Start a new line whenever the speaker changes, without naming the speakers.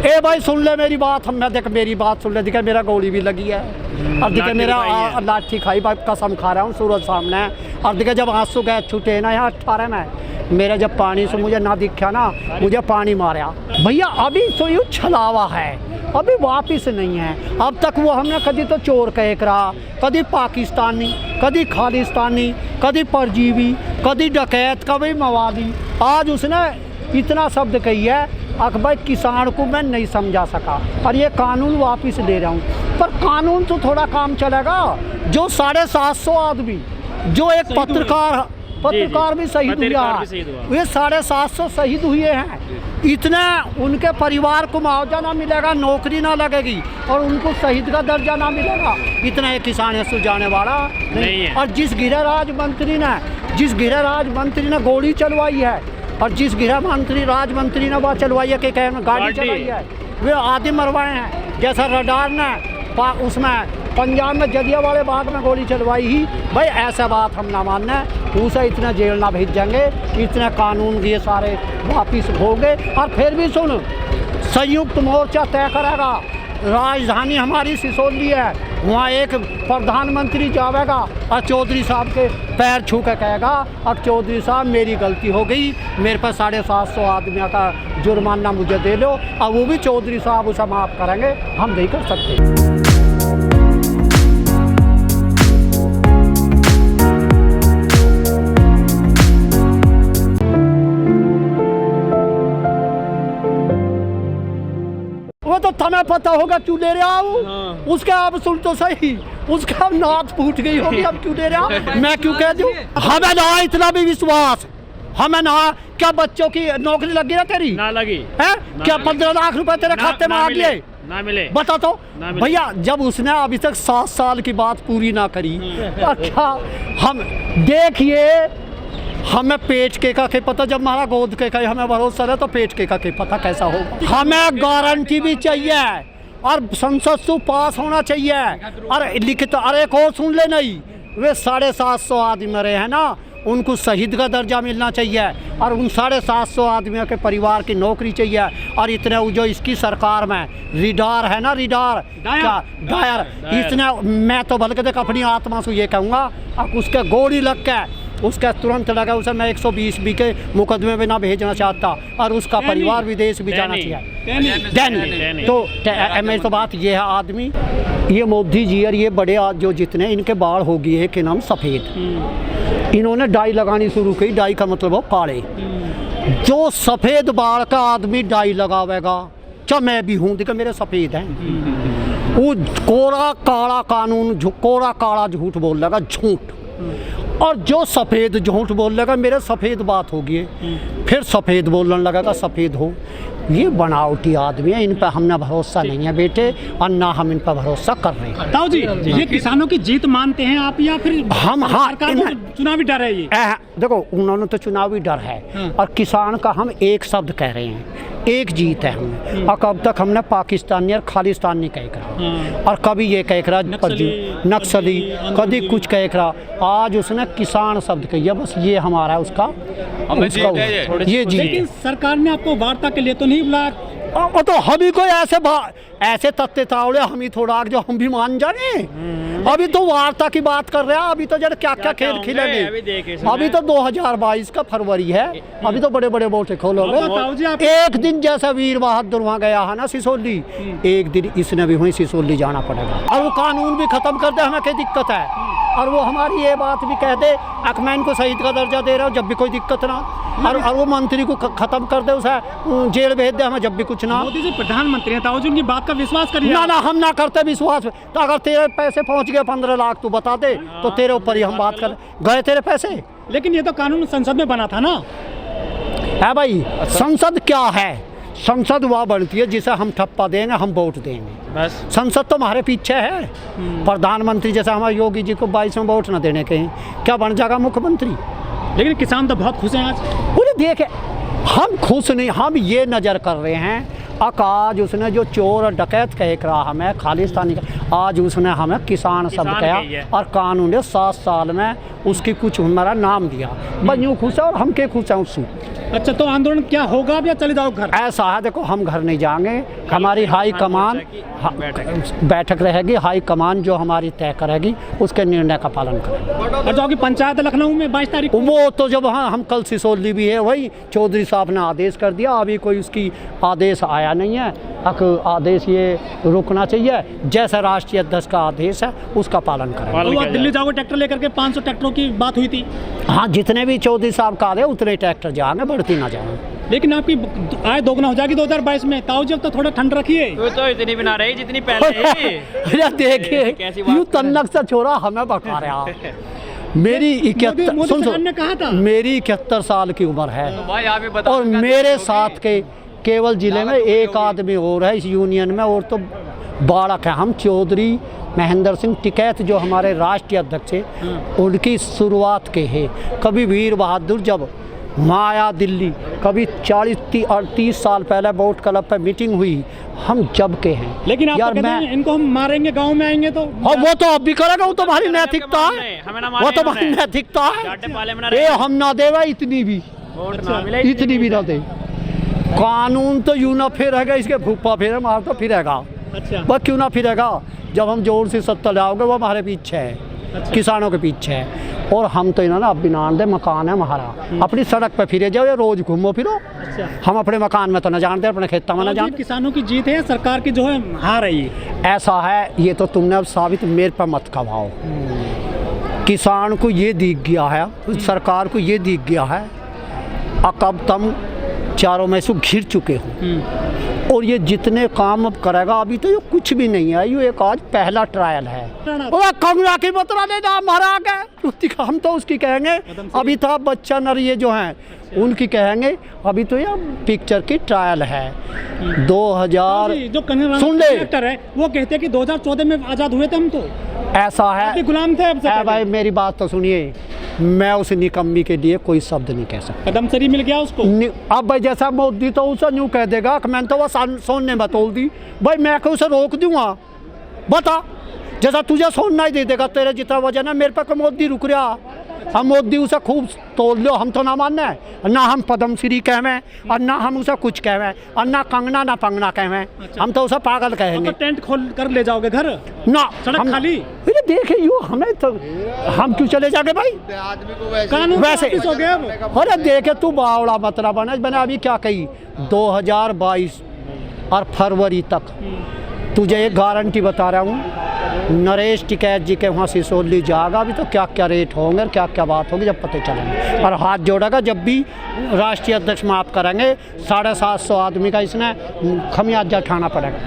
ए भाई सुन ले मेरी बात, हम देख मेरी बात सुन ले, दिखे मेरा गोली भी लगी है और दिखे मेरा लाठी खाई भाई, कसम खा रहा हूँ सूरज सामने है। और दिखे जब आंसू गए छूटे ना यहाँ 18 में, मेरा जब पानी से मुझे ना दिखा ना, मुझे पानी मारा भैया। अभी तो यूँ छलावा है, अभी वापिस नहीं है। अब तक वो हमने कभी तो चोर कह रहा, कभी पाकिस्तानी, कभी खालिस्तानी, कभी परजीवी, कभी डकैत, कभी मवादी। आज उसने इतना शब्द कही है अकबर किसान को मैं नहीं समझा सका, और ये कानून वापस दे रहा हूँ। पर कानून तो थोड़ा काम चलेगा। जो 750 आदमी, जो एक पत्रकार भी शहीद हुआ, वे 750 शहीद हुए हैं। इतने उनके परिवार को मुआवजा ना मिलेगा, नौकरी ना लगेगी और उनको शहीद का दर्जा ना मिलेगा, इतना एक किसान सुलझाने वाला नहीं है। और जिस गृह राज्य मंत्री ने गोली चलवाई है, और जिस गृह मंत्री ने बात चलवाई है कि गाड़ी चलाई है, वे आदमी मरवाए हैं। जैसा रडार ने उसमें पंजाब में जलियांवाला बाग में गोली चलवाई ही, भाई ऐसा बात हम ना मानना, उसे इतना जेल ना भेजेंगे, इतने कानून ये सारे वापिस होंगे। और फिर भी सुन, संयुक्त मोर्चा तय करेगा। राजधानी हमारी सिसोली है, वहाँ एक प्रधानमंत्री जाएगा और चौधरी साहब के पैर छू के कहेगा अब चौधरी साहब मेरी गलती हो गई, मेरे पास 750 आदमियों का जुर्माना मुझे दे दो। और वो भी चौधरी साहब उसे माफ़ करेंगे, हम नहीं कर सकते। वो तो तुम्हें पता होगा क्यों ले रहा हूँ। हाँ। उसका अब सुन तो सही, उसका नाथ फूट गई होगी, अब क्यों ले रहा हूँ मैं, क्यों कह दूँ। हमें ना इतना भी विश्वास, हमें ना क्या बच्चों की नौकरी लगी ना तेरी
ना लगी
है क्या 15 लाख रुपए तेरे खाते में आ गए
ना मिले,
बता तो भैया। जब उसने अभी तक 7 साल की बात पूरी ना करी, अच्छा हम देखिए, हमें पेट के का पता, जब हमारा गोद के का हमें भरोसा है तो पेट के का पता कैसा होगा। हमें गारंटी भी चाहिए और संसद से पास होना चाहिए। और लिखित, अरे एक और सुन ले, नहीं वे 750 आदमी मरे हैं ना, उनको शहीद का दर्जा मिलना चाहिए और उन 750 आदमियों के परिवार की नौकरी चाहिए। और इतने जो इसकी सरकार में रिडार है ना, रिडार डायर, इतने मैं तो बल्कि देख अपनी आत्मा से ये कहूँगा, अब उसके गोली लग के उसका तुरंत लगा, उसे मैं 120 बी के मुकदमे में ना भेजना चाहता और उसका परिवार विदेश भी जाना चाहिए। तो मेरी तो बात ये है, आदमी ये मोदी जी और ये बड़े जो जितने इनके बाढ़ होगी है कि नाम सफ़ेद, इन्होंने डाई लगानी शुरू की। डाई का मतलब हो काले। जो सफ़ेद बाढ़ का आदमी डाई लगावेगा, चाहे मैं भी हूँ, देखो मेरे सफ़ेद हैं, वो कोरा काला कानून, कोरा काला झूठ बोल लगा, झूठ। और जो सफ़ेद झूठ बोल लगा, मेरे सफ़ेद बात होगी, फिर सफ़ेद बोलने लगेगा सफ़ेद हो। ये बनावटी आदमी है, इन पर हमने भरोसा नहीं है बेटे, और ना हम इन पर भरोसा कर रहे हैं।
ताऊ जी, ये किसानों की जीत मानते हैं आप या फिर
हम? हाँ,
चुनावी डर है ये।
देखो उन्होंने तो चुनावी डर है। हाँ। और किसान का हम एक शब्द कह रहे हैं, एक जीत है हमें। और कब तक हमने पाकिस्तानी और खालिस्तानी कह रहा, और कभी ये कह रहा नक्सली, कभी कुछ कह रहा। आज उसने किसान शब्द कही है, बस ये हमारा उसका ये जीत।
लेकिन सरकार ने आपको वार्ता के लिए तो नहीं बुलाया?
वो तो हम ही कोई ऐसे तत्ते तावड़े हम ही थोड़ा जो हम भी मान जाने। अभी तो वार्ता की बात कर रहे हैं, अभी तो जरा क्या क्या खेल खिलेंगे। अभी तो 2022 का फरवरी है, अभी तो बड़े बड़े बोटे खोलोगे। एक दिन जैसा वीर बहादुर वहाँ गया है ना सिसोली, एक दिन इसने भी वहीं सिसोली जाना पड़ेगा। और वो कानून भी खत्म कर दे, हमें क्या दिक्कत है। और वो हमारी ये बात भी कह दे, अकमैन को शहीद का दर्जा दे रहा हो जब भी कोई दिक्कत ना, और वो मंत्री को खत्म कर दे, उसे जेल भेज दे, हमें जब भी कुछ ना।
मोदी जी प्रधानमंत्री हैं, ताऊ जी उनकी बात का विश्वास करिए।
ना हम ना करते विश्वास। तो अगर तेरे पैसे पहुंच गए 15 लाख तू बता दे, तो तेरे ऊपर ही हम बात कर गए तेरे पैसे।
लेकिन ये तो कानून संसद में बना था ना।
है भाई, संसद क्या है? संसद वह बनती है जिसे हम ठप्पा देंगे, हम वोट देंगे, बस। संसद तो हमारे पीछे है। प्रधानमंत्री जैसा हमारे योगी जी को 22 में वोट न देने के, क्या बन जाएगा मुख्यमंत्री?
लेकिन किसान तो बहुत खुश हैं आज।
बोले देखे, हम खुश नहीं, हम ये नज़र कर रहे हैं आज उसने जो चोर और डकैत कह रहा हमें खालिस्तानी का, आज उसने हमें किसान शब्द कहा। और कानून 7 साल में उसकी कुछ हमारा नाम दिया, बस यूँ खुश है और हम के खुश हैं उससे।
अच्छा, तो आंदोलन क्या होगा अब या चले जाओ घर?
ऐसा है, देखो हम घर नहीं जाएंगे, हमारी हाई कमान बैठक रहेगी, हाई कमान जो हमारी तय करेगी उसके निर्णय का पालन करेंगे।
और जो आपकी पंचायत लखनऊ में 22 तारीख को,
वो तो जब हाँ हम कल सिसोली भी है, वही चौधरी साहब ने आदेश कर दिया, अभी कोई उसकी आदेश आया नहीं है। आदेश ये रुकना चाहिए, जैसा राष्ट्रीय अध्यक्ष का आदेश है उसका पालन करें।
तो आप दिल्ली जाओगे ट्रैक्टर लेकर के, 500 ट्रैक्टरों की बात हुई थी।
हाँ, जितने भी चौधरी साहब का आदेश उतने ट्रैक्टर जाएंगे, बढ़ती ना जाएंगे।
लेकिन आपकी आय दोगुना हो जाएगी 2022 में। ताऊ जी अब तो थोड़ा ठंड रखिए।
तो इतनी भी ना रही जितनी पहले ही।
अरे देखिए यूँ तन्नक से छोड़ा हमें बता रहा। मेरी 71 सुन
ने कहा था,
मेरी 71 साल की उम्र है
भाई आप ही बताओ,
और मेरे साथ के केवल जिले में एक आदमी और है इस यूनियन में, और तो बालक है। हम चौधरी महेंद्र सिंह टिकैत जो हमारे राष्ट्रीय अध्यक्ष है, उनकी शुरुआत के है। कभी वीर बहादुर जब वहाँ आया दिल्ली, कभी 40-30 साल पहले बोट क्लब पे मीटिंग हुई, हम जब के हैं।
लेकिन आप
यार
तो कहते हैं इनको हम मारेंगे, गांव में आएंगे तो।
और वो तो अब भी करेगा, वो तो हमारी नैतिकता है, वो तो हमारी नैतिकता है। ये हम ना देवा इतनी भी, इतनी भी ना दे। कानून तो यूँ ना फिरेगा, इसके फूफा फिरे मार तो फिरेगा।
अच्छा,
वह क्यों ना फिरेगा, जब हम जोर से सत्ता लाओगे वो हमारे पीछे है।
अच्छा।
किसानों के पीछे है। और हम तो इन्होंने अब बिनान दे मकान है हमारा, अपनी सड़क पे फिरे जाओ या रोज घूमो फिरो।
अच्छा,
हम अपने मकान में तो न जानते, अपने खेत में न जानते।
किसानों की जीत है, सरकार की जो है हार रही है।
ऐसा है, ये तो तुमने अब साबित मेरे पर मत करवाओ। किसान को ये दिख गया है, सरकार को ये दिख गया है, अब तुम चारों में से घिर चुके हो और ये जितने काम अब करेगा, अभी तो ये कुछ भी नहीं है, ये एक आज पहला ट्रायल है। वो कंगना की बतरा ने नाम हरा गए, हम तो उसकी कहेंगे अभी था बच्चन और ये जो हैं उनकी कहेंगे, अभी तो ये पिक्चर की ट्रायल है। 2000
जो
सुन ले,
कलेक्टर है वो कहते हैं कि 2014 में आज़ाद हुए थे हम, तो
ऐसा है
गुलाम थे। अब से
भाई मेरी बात तो सुनिए, मैं उस निकम्मी के लिए कोई शब्द नहीं कह सकता।
कदम सरी मिल गया उसको।
अब भाई जैसा मोदी तो उसे यूँ कह देगा कि मैंने तो वो सोने में तोल दी, भाई मैं को उसे रोक दूंगा? बता, जैसा तुझे सोना ही दे देगा, तेरे जितना वजन है मेरे पे मोदी रुक रहा, हम मोदी उसे खूब तोल लो, हम तो ना मानना है, ना हम पद्मश्री कहवें और ना हम उसे कुछ कहवें और ना कंगना ना पंगना कहवें। अच्छा। हम तो उसे पागल कहेंगे।
तो टेंट खोल कर ले जाओगे घर
ना,
सड़क खाली।
देखे यू हमें तो हम क्यों चले जाके भाई,
कानून
वैसे
हो गया।
अरे देखे तू बावड़ा मतरा बना, मैंने अभी क्या कही 2022 और फरवरी तक तुझे एक गारंटी बता रहा हूँ, नरेश टिकैत जी के वहाँ सिसोली जाएगा, अभी तो क्या क्या रेट होंगे और क्या क्या बात होगी जब पता चलेंगे। और हाथ जोड़ेगा जब भी राष्ट्रीय अध्यक्ष माफ करेंगे, 750 आदमी का इसने खमियाजा उठाना पड़ेगा।